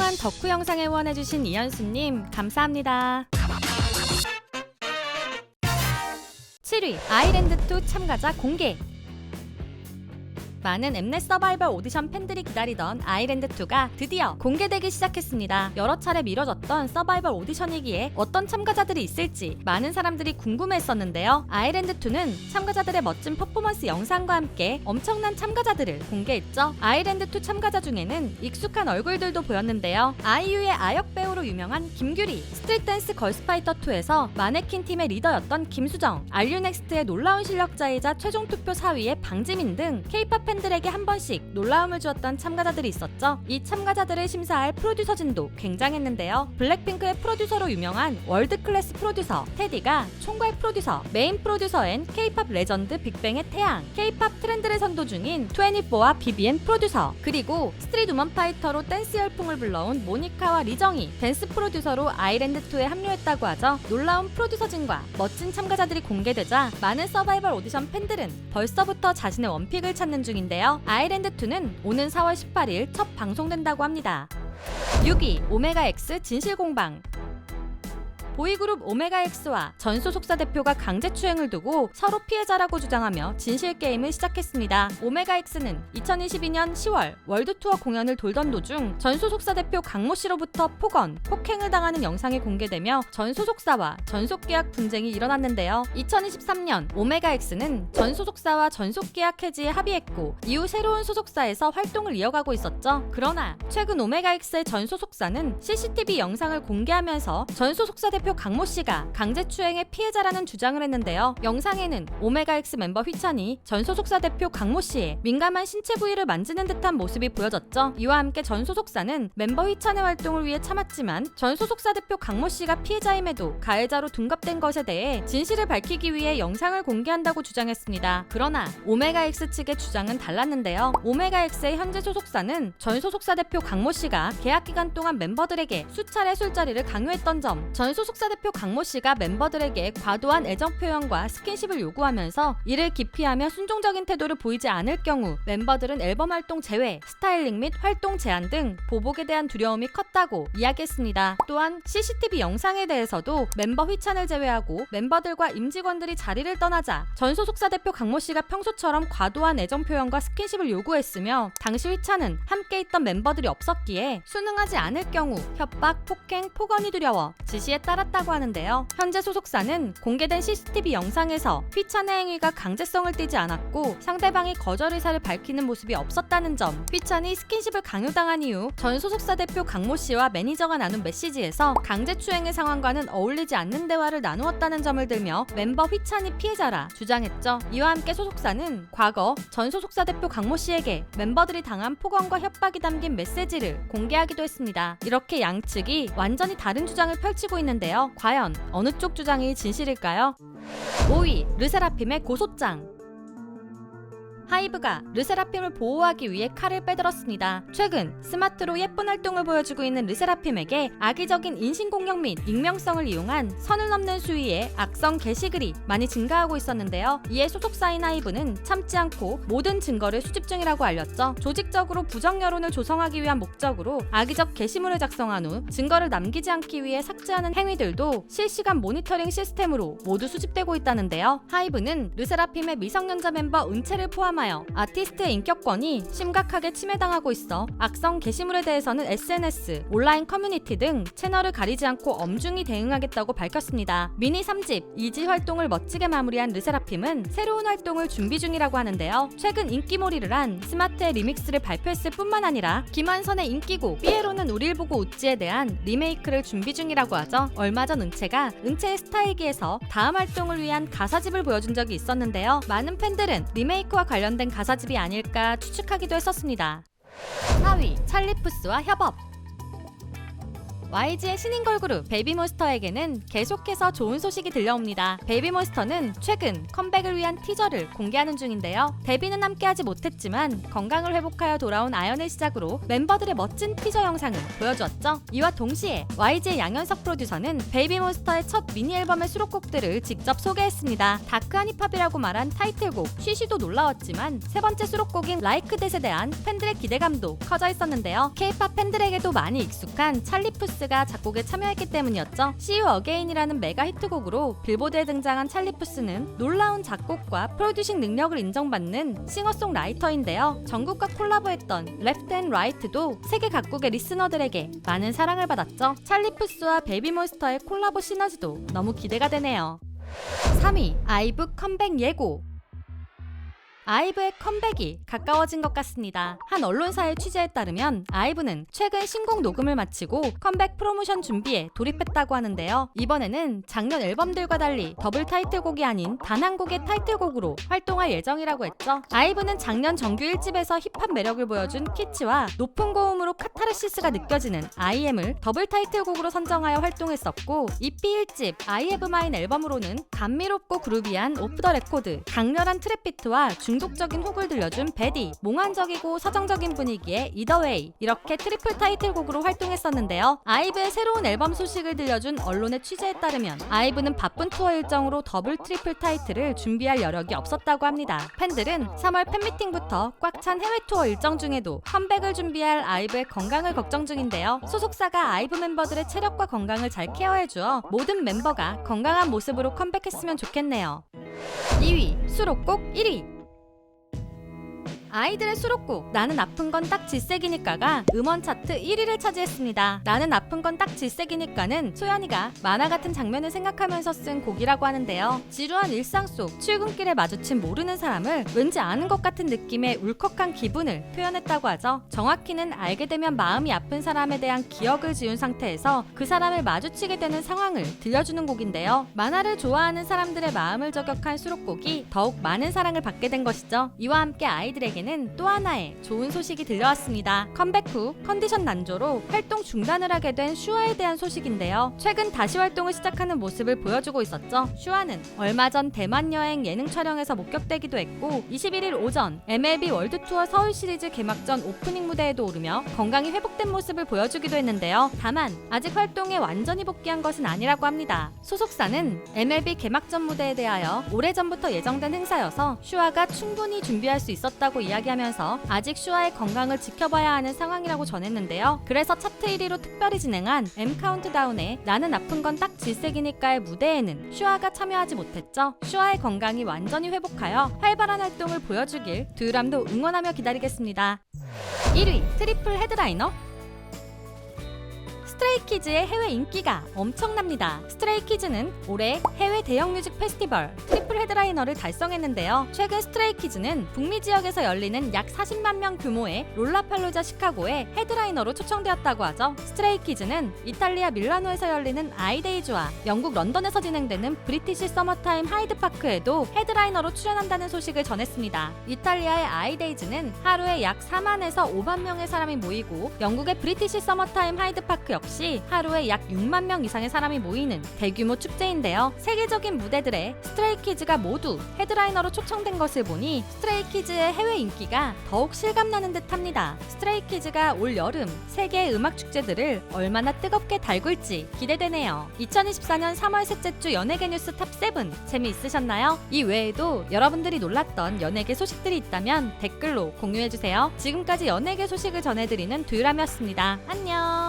소중한 덕후 영상에 후원해주신 이현수님 감사합니다. 7위 아이랜드2 참가자 공개. 많은 엠넷 서바이벌 오디션 팬들이 기다리던 아이랜드2가 드디어 공개되기 시작했습니다. 여러 차례 미뤄졌던 서바이벌 오디션이기에 어떤 참가자들이 있을지 많은 사람들이 궁금했었는데요. 아이랜드2는 참가자들의 멋진 퍼포먼스 영상과 함께 엄청난 참가자들을 공개했죠. 아이랜드2 참가자 중에는 익숙한 얼굴들도 보였는데요. 아이유의 아역 배우로 유명한 김규리, 스트릿댄스 걸스파이터2에서 마네킹 팀의 리더였던 김수정, 알류넥스트의 놀라운 실력자이자 최종 투표 4위의 방지민 등 K-팝 팬들에게 한 번씩 놀라움을 주었던 참가자들이 있었죠. 이 참가자들을 심사할 프로듀서진도 굉장했는데요. 블랙핑크의 프로듀서로 유명한 월드클래스 프로듀서 테디가 총괄 프로듀서, 메인 프로듀서엔 K-팝 레전드 빅뱅의 태양, K-팝 트렌드를 선도 중인 24와 BBN 프로듀서, 그리고 스트릿 우먼 파이터로 댄스 열풍을 불러온 모니카와 리정이 댄스 프로듀서로 아이랜드2에 합류했다고 하죠. 놀라운 프로듀서진과 멋진 참가자들이 공개되자 많은 서바이벌 오디션 팬들은 벌써부터 자신의 원픽을 찾는 중인데요. 아이랜드2는 오는 4월 18일 첫 방송된다고 합니다. 6위 오메가X 진실공방. 보이그룹 오메가X와 전 소속사 대표가 강제추행을 두고 서로 피해자라고 주장하며 진실게임을 시작했습니다. 오메가X는 2022년 10월 월드투어 공연을 돌던 도중 전 소속사 대표 강모 씨로부터 폭행을 당하는 영상이 공개되며 전 소속사와 전속계약 분쟁이 일어났는데요. 2023년 오메가X는 전 소속사와 전속계약 해지에 합의했고 이후 새로운 소속사에서 활동을 이어가고 있었죠. 그러나 최근 오메가X의 전 소속사는 CCTV 영상을 공개하면서 전 소속사 대표 강모 씨가 강제추행의 피해자라는 주장을 했는데요. 영상에는 오메가X 멤버 휘찬이 전 소속사 대표 강모 씨의 민감한 신체 부위를 만지는 듯한 모습이 보여졌죠. 이와 함께 전 소속사는 멤버 휘찬의 활동을 위해 참았지만 전 소속사 대표 강모 씨가 피해자임에도 가해자로 둔갑된 것에 대해 진실을 밝히기 위해 영상을 공개한다고 주장했습니다. 그러나 오메가X 측의 주장은 달랐는데요. 오메가X의 현재 소속사는 전 소속사 대표 강모 씨가 계약 기간 동안 멤버들에게 수차례 술자리를 강요했던 점, 전 소속사 대표 강모 씨가 멤버들에게 과도한 애정 표현과 스킨십을 요구하면서 이를 기피하며 순종적인 태도를 보이지 않을 경우 멤버들은 앨범 활동 제외, 스타일링 및 활동 제한 등 보복에 대한 두려움이 컸다고 이야기했습니다. 또한 CCTV 영상에 대해서도 멤버 휘찬을 제외하고 멤버들과 임직원들이 자리를 떠나자 전 소속사 대표 강모 씨가 평소처럼 과도한 애정 표현과 스킨십을 요구했으며 당시 휘찬은 함께 있던 멤버들이 없었기에 순응하지 않을 경우 협박, 폭행, 폭언이 두려워 지시에 따랐다고 하는데요. 현재 소속사는 공개된 CCTV 영상에서 휘찬의 행위가 강제성을 띠지 않았고 상대방이 거절 의사를 밝히는 모습이 없었다는 점, 휘찬이 스킨십을 강요당한 이후 전 소속사 대표 강모 씨와 매니저가 나눈 메시지에서 강제추행의 상황과는 어울리지 않는 대화를 나누었다는 점을 들며 멤버 휘찬이 피해자라 주장했죠. 이와 함께 소속사는 과거 전 소속사 대표 강모 씨에게 멤버들이 당한 폭언과 협박이 담긴 메시지를 공개하기도 했습니다. 이렇게 양측이 완전히 다른 주장을 펼치고 있는데요. 과연 어느 쪽 주장이 진실일까요? 5위 르세라핌의 고소장. 하이브가 르세라핌을 보호하기 위해 칼을 빼들었습니다. 최근 스마트로 예쁜 활동을 보여주고 있는 르세라핌에게 악의적인 인신공격 및 익명성을 이용한 선을 넘는 수위의 악성 게시글이 많이 증가하고 있었는데요. 이에 소속사인 하이브는 참지 않고 모든 증거를 수집 중이라고 알렸죠. 조직적으로 부정 여론을 조성하기 위한 목적으로 악의적 게시물을 작성한 후 증거를 남기지 않기 위해 삭제하는 행위들도 실시간 모니터링 시스템으로 모두 수집되고 있다는데요. 하이브는 르세라핌의 미성년자 멤버 은채를 포함한 아티스트의 인격권이 심각하게 침해당하고 있어 악성 게시물에 대해서는 SNS, 온라인 커뮤니티 등 채널을 가리지 않고 엄중히 대응하겠다고 밝혔습니다. 미니 3집, 2집 활동을 멋지게 마무리한 르세라핌은 새로운 활동을 준비 중이라고 하는데요. 최근 인기몰이를 한 스마트의 리믹스를 발표했을 뿐만 아니라 김한선의 인기곡 삐에로는 우릴 보고 웃지에 대한 리메이크를 준비 중이라고 하죠. 얼마 전 은채가 은채의 스타일기에서 다음 활동을 위한 가사집을 보여준 적이 있었는데요. 많은 팬들은 리메이크와 관련된 가사집이 아닐까 추측하기도 했었습니다. 4위 찰리푸스와 협업. YG의 신인 걸그룹 베이비몬스터에게는 계속해서 좋은 소식이 들려옵니다. 베이비몬스터는 최근 컴백을 위한 티저를 공개하는 중인데요. 데뷔는 함께하지 못했지만 건강을 회복하여 돌아온 아연을 시작으로 멤버들의 멋진 티저 영상을 보여주었죠. 이와 동시에 YG의 양현석 프로듀서는 베이비몬스터의 첫 미니 앨범의 수록곡들을 직접 소개했습니다. 다크한 힙합이라고 말한 타이틀곡 쉬쉬도 놀라웠지만 세 번째 수록곡인 라이크 댓에 대한 팬들의 기대감도 커져 있었는데요. K-팝 팬들에게도 많이 익숙한 찰리 푸스가 작곡에 참여했기 때문이었죠. See You Again이라는 메가 히트곡으로 빌보드에 등장한 찰리 푸스는 놀라운 작곡과 프로듀싱 능력을 인정받는 싱어송라이터인데요. 정국과 콜라보했던 Left and Right도 세계 각국의 리스너들에게 많은 사랑을 받았죠. 찰리 푸스와 베이비몬스터의 콜라보 시너지도 너무 기대가 되네요. 3위, 아이브 컴백 예고. 아이브의 컴백이 가까워진 것 같습니다. 한 언론사의 취재에 따르면 아이브는 최근 신곡 녹음을 마치고 컴백 프로모션 준비에 돌입했다고 하는데요. 이번에는 작년 앨범들과 달리 더블 타이틀곡이 아닌 단 한 곡의 타이틀곡으로 활동할 예정이라고 했죠. 아이브는 작년 정규 1집에서 힙합 매력을 보여준 키치와 높은 고음으로 카타르시스가 느껴지는 IM을 더블 타이틀곡으로 선정하여 활동했었고 EP 1집 I Have Mine 앨범으로는 감미롭고 그루비한 오프 더 레코드, 강렬한 트랩 비트와 중독적인 훅을 들려준 베디, 몽환적이고 서정적인 분위기의 이더웨이, 이렇게 트리플 타이틀곡으로 활동했었는데요. 아이브의 새로운 앨범 소식을 들려준 언론의 취재에 따르면 아이브는 바쁜 투어 일정으로 더블 트리플 타이틀을 준비할 여력이 없었다고 합니다. 팬들은 3월 팬미팅부터 꽉 찬 해외 투어 일정 중에도 컴백을 준비할 아이브의 건강을 걱정 중인데요. 소속사가 아이브 멤버들의 체력과 건강을 잘 케어해주어 모든 멤버가 건강한 모습으로 컴백했으면 좋겠네요. 2위, 수록곡 1위. 아이들의 수록곡 나는 아픈 건 딱 질색이니까가 음원 차트 1위를 차지했습니다. 나는 아픈 건 딱 질색이니까는 소연이가 만화 같은 장면을 생각하면서 쓴 곡이라고 하는데요. 지루한 일상 속 출근길에 마주친 모르는 사람을 왠지 아는 것 같은 느낌의 울컥한 기분을 표현했다고 하죠. 정확히는 알게 되면 마음이 아픈 사람에 대한 기억을 지운 상태에서 그 사람을 마주치게 되는 상황을 들려주는 곡인데요. 만화를 좋아하는 사람들의 마음을 저격한 수록곡이 더욱 많은 사랑을 받게 된 것이죠. 이와 함께 아이들에게 또 하나의 좋은 소식이 들려왔습니다. 컴백 후 컨디션 난조로 활동 중단을 하게 된 슈아에 대한 소식인데요. 최근 다시 활동을 시작하는 모습을 보여주고 있었죠. 슈아는 얼마 전 대만 여행 예능 촬영에서 목격되기도 했고 21일 오전 MLB 월드 투어 서울 시리즈 개막전 오프닝 무대에도 오르며 건강이 회복된 모습을 보여주기도 했는데요. 다만 아직 활동에 완전히 복귀한 것은 아니라고 합니다. 소속사는 MLB 개막전 무대에 대하여 오래전부터 예정된 행사여서 슈아가 충분히 준비할 수 있었다고 이야기하면서 아직 슈아의 건강을 지켜봐야 하는 상황이라고 전했는데요. 그래서 차트 1위로 특별히 진행한 M 카운트다운의 나는 아픈 건 딱 질색이니까의 무대에는 슈아가 참여하지 못했죠. 슈아의 건강이 완전히 회복하여 활발한 활동을 보여주길 두유람도 응원하며 기다리겠습니다. 1위 트리플 헤드라이너. 스트레이키즈의 해외 인기가 엄청납니다. 스트레이키즈는 올해 해외 대형 뮤직 페스티벌 트리플 헤드라이너를 달성했는데요. 최근 스트레이키즈는 북미 지역에서 열리는 약 40만 명 규모의 롤라팔로자 시카고에 헤드라이너로 초청되었다고 하죠. 스트레이키즈는 이탈리아 밀라노에서 열리는 아이데이즈와 영국 런던에서 진행되는 브리티시 서머타임 하이드파크에도 헤드라이너로 출연한다는 소식을 전했습니다. 이탈리아의 아이데이즈는 하루에 약 4만에서 5만 명의 사람이 모이고 영국의 브리티시 서머타임 하이드파크 역시 하루에 약 6만 명 이상의 사람이 모이는 대규모 축제인데요. 세계적인 무대들에 스트레이키즈가 모두 헤드라이너로 초청된 것을 보니 스트레이키즈의 해외 인기가 더욱 실감나는 듯합니다. 스트레이키즈가 올 여름 세계 음악 축제들을 얼마나 뜨겁게 달굴지 기대되네요. 2024년 3월 셋째 주 연예계 뉴스 탑7 재미있으셨나요? 이 외에도 여러분들이 놀랐던 연예계 소식들이 있다면 댓글로 공유해주세요. 지금까지 연예계 소식을 전해드리는 두유람이었습니다. 안녕.